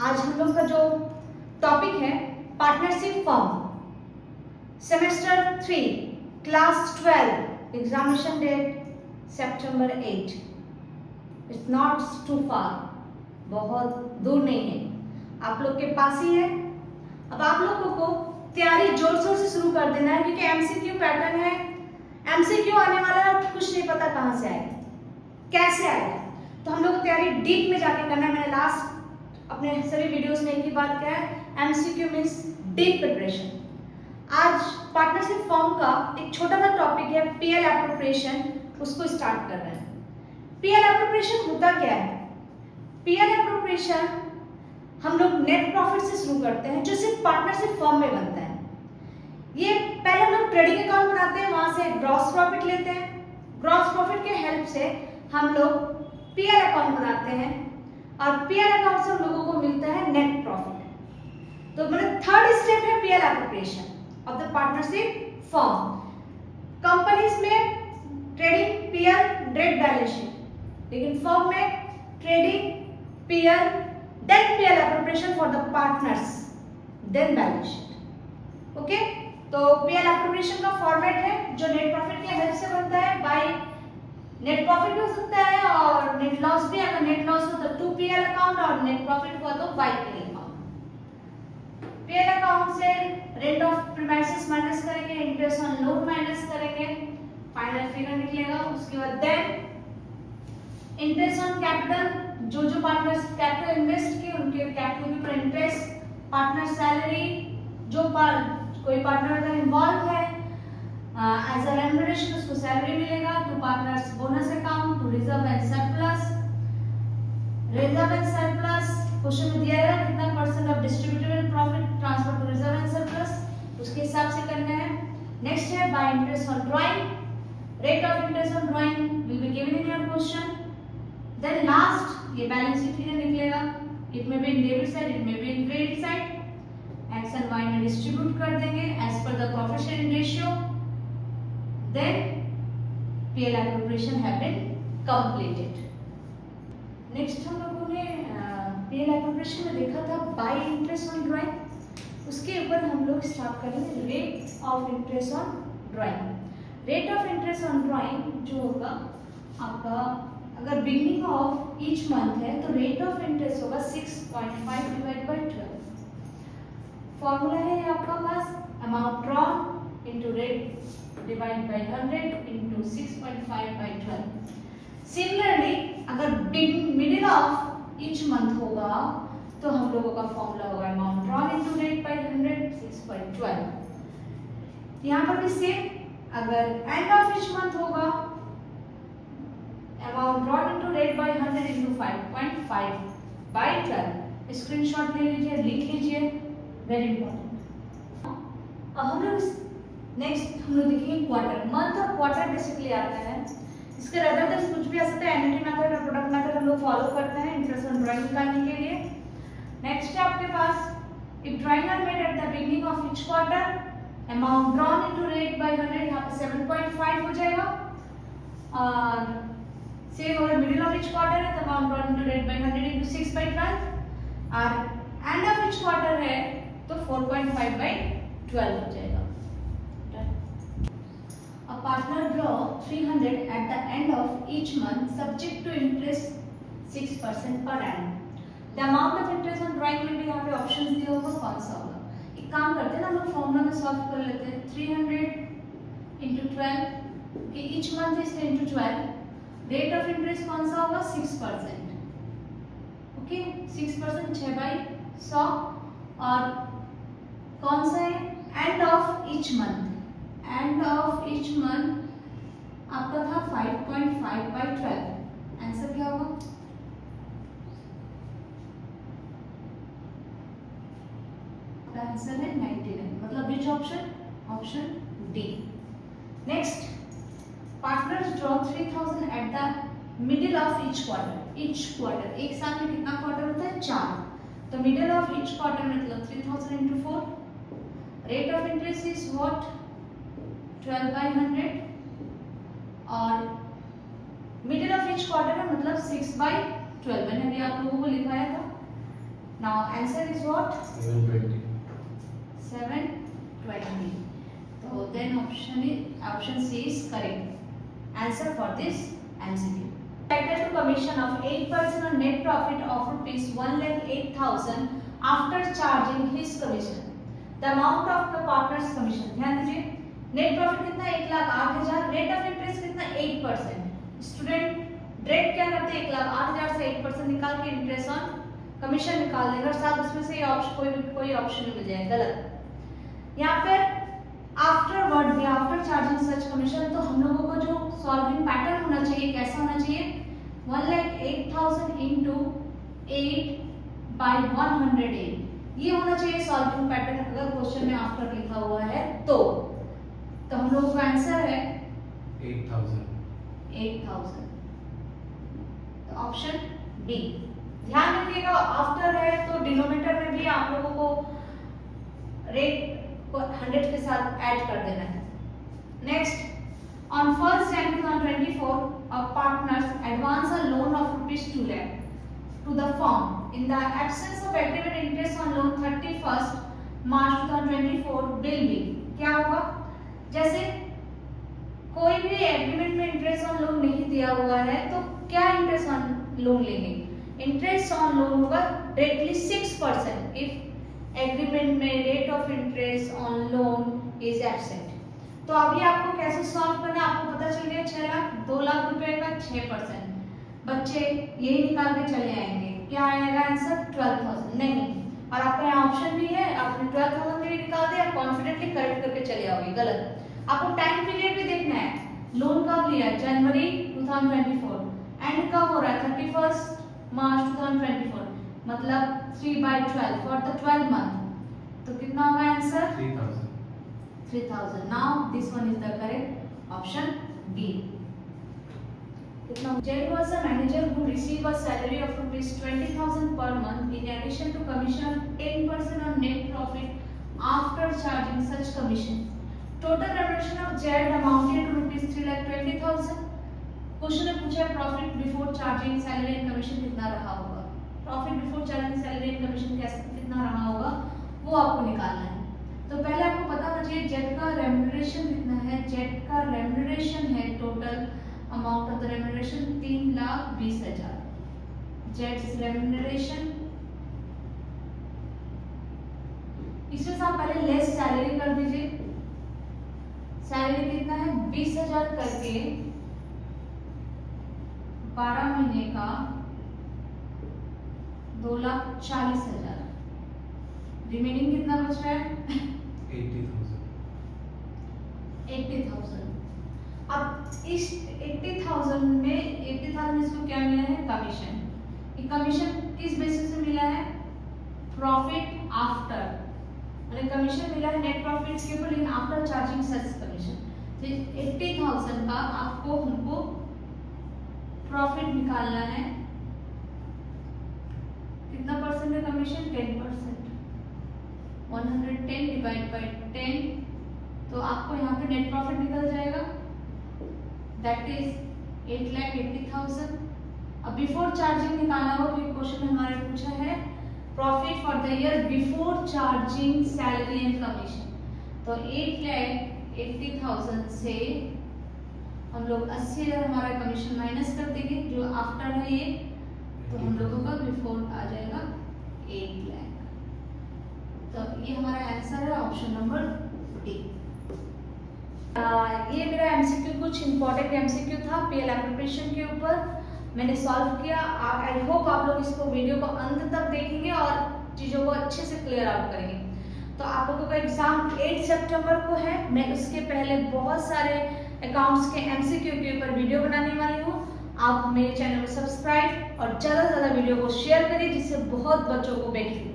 आज हम लोग का जो टॉपिक है partnership firm, semester 3, class 12, examination date September 8। It's not too far, बहुत दूर नहीं है, आप लोग के पास ही है। अब आप लोगों को तैयारी जोर शोर से शुरू कर देना है, क्योंकि एमसीक्यू पैटर्न है। एमसीक्यू आने वाला है, कुछ नहीं पता कहाँ से आएगा, कैसे आएगा, तो हम लोग को तैयारी डीप में जाके करना है। मैंने लास्ट अपने सभी वीडियोस में एक ही बात कहा है, एमसीक्यू मींस डीप प्रिपरेशन। आज पार्टनरशिप फॉर्म का एक छोटा सा टॉपिक है पीएल एप्रोप्रिएशन, उसको स्टार्ट कर रहे हैं। पीएल एप्रोप्रिएशन होता क्या है? पीएल एप्रोप्रिएशन हम लोग नेट प्रॉफिट से शुरू करते हैं, जो सिर्फ पार्टनरशिप फॉर्म में बनता है। ये पहले हम लोग ट्रेडिंग अकाउंट बनाते हैं, वहां से ग्रॉस प्रॉफिट लेते हैं, ग्रॉस प्रॉफिट के हेल्प से हम लोग पीएल अकाउंट बनाते हैं, और पीएल अकाउंट से हम लोगों को मिलता है नेट प्रॉफिट। तो मतलब थर्ड स्टेप है PL appropriation of the partnership firm. Companies में trading, PL, direct balance sheet, लेकिन फर्म में trading, PL, then PL appropriation for the partners, then balance sheet. Okay, तो पीएल एप्रोप्रिएशन का format है जो नेट प्रॉफिट के help से बनता है। बाय नेट प्रॉफिट भी हो सकता है और नेट लॉस भी। अगर नेट लॉस हो तो 2PL अकाउंट, और नेट प्रॉफिट हुआ तो 5PL अकाउंट। पीएल अकाउंट से रेट ऑफ प्रीमाइसेस माइनस करेंगे, इंटरेस्ट ऑन लोन माइनस करेंगे, फाइनल फिगर निकलेगा। उसके बाद देन इंटरेस्ट ऑन कैपिटल, जो पार्टनर्स कैपिटल इन्वेस्ट किए उनके कैपिटल के ऊपर इंटरेस्ट, पार्टनर सैलरी, जो कोई पार्टनर अगर इन्वॉल्व है एज अ रेम्युनरेशन उसको सैलरी मिलेगा। To partners bonus account, to reserve and surplus. Reserve and surplus question में दिया है कितना percent of distributable profit transfer to reserve and surplus, उसके हिसाब से करना है। नेक्स्ट है by interest on drawing, rate of interest on drawing will be given in your question. Then last ये बैलेंस शीट फिगर निकलेगा, it may be in debit side, it may be in credit side. X and Y में distribute कर देंगे as per the profit sharing ratio. Then PL appropriation have been completed. Next हम लोगों ने PL appropriation में देखा था by interest on drawing, उसके ऊपर हम लोग स्टार्ट करेंगे rate of interest on drawing. Rate of interest on drawing जो होगा आपका, अगर बिगनिंग ऑफ ईच मंथ है तो रेट ऑफ इंटरेस्ट होगा 6.5 डिवाइड बाय 12। फॉर्मूला है आपका पास, amount drawn into rate divided by 100 into 6.5 by 12। Similarly, अगर middle of each month होगा तो हम लोगों का फॉर्मूला होगा amount drawn into rate by 100 6.12। यहाँ पर भी सेम, अगर end of each month होगा amount drawn into rate by 100 into 5.5 by 12। Screenshot ले लीजिए, लिख लीजिए, वेरी इंपॉर्टेंट। अब हम लोग नेक्स्ट हम लोग देखेंगे क्वार्टर। मंथ और क्वार्टर बेसिकली आता है, इसके अदर देन कुछ भी आ सकता है। एन्युटी मेथड और प्रोडक्ट मेथड हम लोग फॉलो करते हैं इंटरेस्ट ऑन ड्राइंग निकालने के लिए। नेक्स्ट है आपके पास if drawing are made at the beginning of each quarter, amount drawn into rate by 100, यहां पे 7.5 हो जाएगा। और सेम अगर मिडिल ऑफ ईच क्वार्टर है तो amount drawn into rate by 100 into 6 by 12, और एंड ऑफ ईच क्वार्टर है तो 4.5 बाय 12 हो जाएगा। A partner draw 300 at the end of each month subject to interest 6% per annum. The amount of interest on drawing will be, यहाँ पे options दिए होगा, कौन सा होगा। एक काम करते हैं ना, हम लोग फॉर्मूला में सॉल्व कर लेते हैं। 300 into 12 कि each month is into 12, rate of interest कौन सा होगा 6%। ओके, 6% 6 बाई 100, और कौन सा है end of each month, end of each month आपका था 5.5 by 12। आंसर क्या होगा? आंसर है 99, मतलब which option? Option D. Next, partners draw 3000 at the middle of each quarter. Each quarter, एक साल में कितना क्वार्टर होता है? 4, तो मिडिल ऑफ ईच क्वार्टर मतलब 3000 into 4। Rate of interest is what? 12 by 100, और मिडिल ऑफ ईच क्वार्टर है मतलब 6 by 12। मैंने अभी आप लोगों को लिखाया था now answer is what? 720. 720. So then option C is correct answer for this MCQ. Entitled to commission of 8% on net profit of rupees 1,08,000 after charging his commission. The amount of the partner's commission. ध्यान दीजिए, net profit कितना 1,08,000, rate of interest कितना 8%. Student direct क्या करते हैं 1,08,000 से 8% निकाल के इंटरेस्ट ऑन कमीशन निकाल देगा, साथ उसमें से कोई ऑप्शन मिल जाए, गलत। यहाँ पर आफ्टरवर्ड भी आफ्टर चार्जिंग सच कमीशन, तो हम लोगों को जो सॉल्विंग पैटर्न होना चाहिए कैसा होना चाहिए? 1,08,000 इंटू 8/108 ये होना चाहिए सॉल्विंग पैटर्न अगर क्वेश्चन में आफ्टर लिखा हुआ है तो हम लोगों का आंसर है 8,000। तो ऑप्शन बी। ध्यान रखिएगा आफ्टर है तो डिनोमिनेटर में भी आप लोगों को रेट को 100 के साथ ऐड कर देना है। Next, on 1st Jan 2024 our partners advance a loan of rupees 2 lakh to the firm in the absence of agreement interest on loan 31st March 2024 will be, क्या होगा? जैसे कोई भी एग्रीमेंट में इंटरेस्ट ऑन लोन नहीं दिया हुआ है तो क्या इंटरेस्ट ऑन लोन लेंगे? इंटरेस्ट ऑन लोन होगा डायरेक्टली 6% इफ एग्रीमेंट में rate of interest on loan is absent. तो अभी आपको कैसे सॉल्व करना आपको पता चल गया, 6 लाख 2 लाख रुपए का 6%, बच्चे यही निकाल के चले आएंगे, क्या आएगा आंसर? 12,000 नहीं, और आपका यहाँ ऑप्शन भी है, आपने 12,000 भी निकाल दिया, कॉन्फिडेंटली करेक्ट करके चले आओगे, गलत। आपको टाइम पीरियड भी देखना है, लोन कब लिया? जनवरी 2024, एंड कब हो रहा है? 31st मार्च 2024, मतलब 3/12 फॉर द 12 मंथ। तो कितना होगा answer? 3,000। Now this one is the correct option B. कितना? Jed was a manager who received a salary of rupees 20,000 per month in addition to commission 10% on net profit after charging such commission. Total remuneration of Jed amounted to rupees 3,20,000. Question ने पूछा profit before charging salary and commission कितना रहा होगा? Profit before charging salary and commission कैसे कितना रहा होगा वो आपको निकालना है। तो पहले आपको पता होना चाहिए जेड का रेम्यूनरेशन कितना है। जेड का रेम्यूनरेशन है, total amount of the remuneration 3,20,000। Jades remuneration, इसमें से आप पहले लेस सैलरी कर दीजिए। सैलरी कितना है? 20,000 करके 12 महीने का 2,40,000। रिमेनिंग कितना बच रहा है? 80,000। अब इस 80,000 में इसको क्या मिला है? कमीशन। ये कमीशन किस बेसिस पे मिला है? प्रॉफिट आफ्टर, मतलब कमीशन मिला है नेट प्रॉफिट के ऊपर, लेकिन आफ्टर चार्जिंग सच कमीशन। तो 80,000 का आपको हमको प्रॉफिट निकालना है, कितना परसेंट है कमीशन? 10%। 110 डिवाइड बाय 10, तो आपको यहाँ पे नेट प्रॉफिट निकल जाएगा, दैट इज 8,80,000। अब बिफोर चार्जिंग निकालना हो, तो क्वेश्चन में हमारे पूछा है profit for the year before charging salary and commission. तो 8,80,000 से हम लोग 80,000 हमारा कमीशन माइनस कर देंगे, जो आफ्टर है ये, तो हम लोगों का बिफोर आ जाएगा 8 लाख। तो ये हमारा आंसर है ऑप्शन नंबर डी। ये मेरा एमसीक्यू कुछ इंपॉर्टेंट एमसीक्यू था पीएल एप्रोप्रिएशन के ऊपर, मैंने सॉल्व किया। आई होप आप लोग इसको वीडियो को अंत तक देखेंगे और चीज़ों को अच्छे से क्लियर आउट करेंगे। तो आप लोगों का एग्जाम 8 सितंबर को है। मैं उसके पहले बहुत सारे अकाउंट्स के एमसीक्यू के ऊपर वीडियो बनाने वाली हूँ। आप मेरे चैनल को सब्सक्राइब और ज़्यादा से ज़्यादा वीडियो को शेयर करिए, जिससे बहुत बच्चों को बेनिफिट